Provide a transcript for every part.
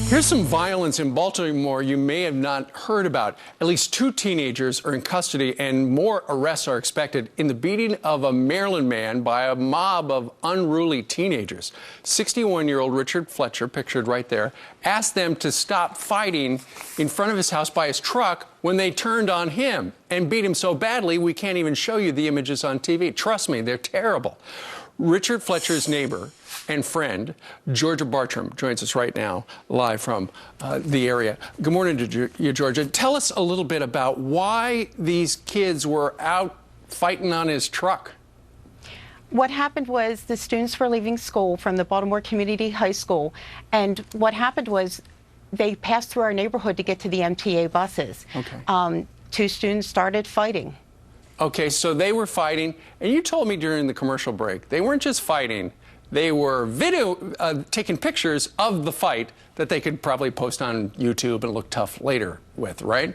Here's some violence in Baltimore you may have not heard about. At least 2 teenagers are in custody and more arrests are expected in the beating of a Maryland man by a mob of unruly teenagers. 61-year-old Richard Fletcher, pictured right there, asked them to stop fighting in front of his house by his truck when they turned on him and beat him so badly we can't even show you the images on TV. Trust me, they're terrible. Richard Fletcher's neighbor and friend, Georgia Bartram, joins us right now, live from the area. Good morning to you, Georgia. Tell us a little bit about why these kids were out fighting on his truck. What happened was the students were leaving school from the Baltimore Community High School, and what happened was they passed through our neighborhood to get to the MTA buses. Okay. 2 students started fighting. Okay, so they were fighting, and you told me during the commercial break, they weren't just fighting, they were taking pictures of the fight that they could probably post on YouTube and look tough later with, right?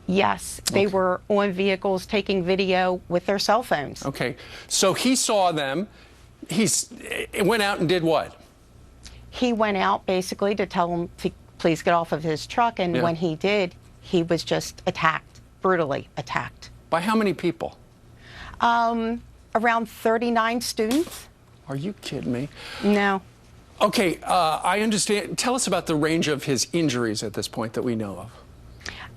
Yes, they were on vehicles taking video with their cell phones. Okay, so he saw them, he went out and did what? He went out basically to tell them to please get off of his truck, and when he did, he was just attacked, brutally attacked. By how many people? Around 39 students. Are you kidding me? No. Okay, I understand. Tell us about the range of his injuries at this point that we know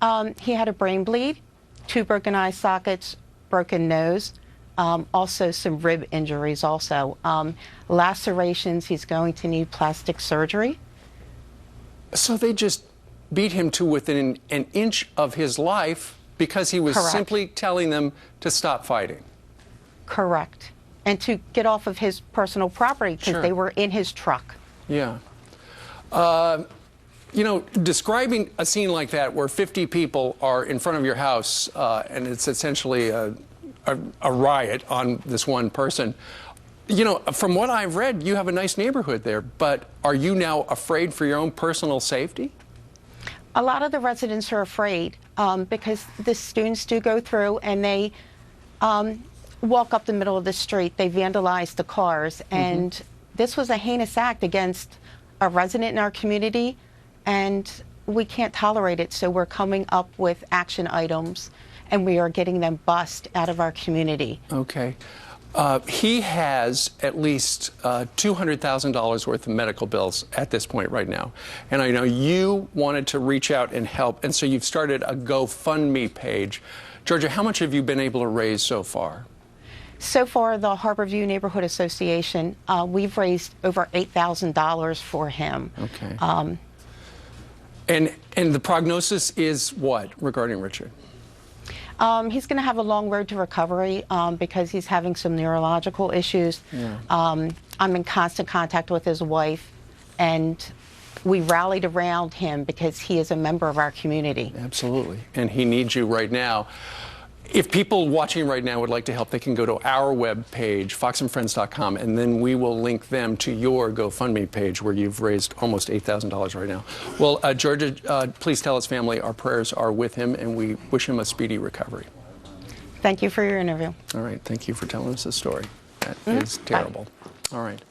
of. He had a brain bleed, 2 broken eye sockets, broken nose, also some rib injuries also. Lacerations, he's going to need plastic surgery. So they just beat him to within an inch of his life because he was simply telling them to stop fighting. Correct. And to get off of his personal property because they were in his truck. Yeah. You know, describing a scene like that where 50 people are in front of your house and it's essentially a riot on this one person. You know, from what I've read, you have a nice neighborhood there, but are you now afraid for your own personal safety? A lot of the residents are afraid because the students do go through and they walk up the middle of the street. They vandalize the cars, and this was a heinous act against a resident in our community, and we can't tolerate it. So we're coming up with action items, and we are getting them bussed out of our community. Okay. He has at least $200,000 worth of medical bills at this point right now. And I know you wanted to reach out and help, and so you've started a GoFundMe page. Georgia, how much have you been able to raise so far? So far, the Harborview Neighborhood Association, we've raised over $8,000 for him. Okay. And the prognosis is what regarding Richard? He's going to have a long road to recovery because he's having some neurological issues. Yeah. I'm in constant contact with his wife, and we rallied around him because he is a member of our community. Absolutely. And he needs you right now. If people watching right now would like to help, they can go to our webpage, foxandfriends.com, and then we will link them to your GoFundMe page where you've raised almost $8,000 right now. Well, Georgia, please tell his family our prayers are with him, and we wish him a speedy recovery. Thank you for your interview. All right. Thank you for telling us the story. That is terrible. Bye. All right.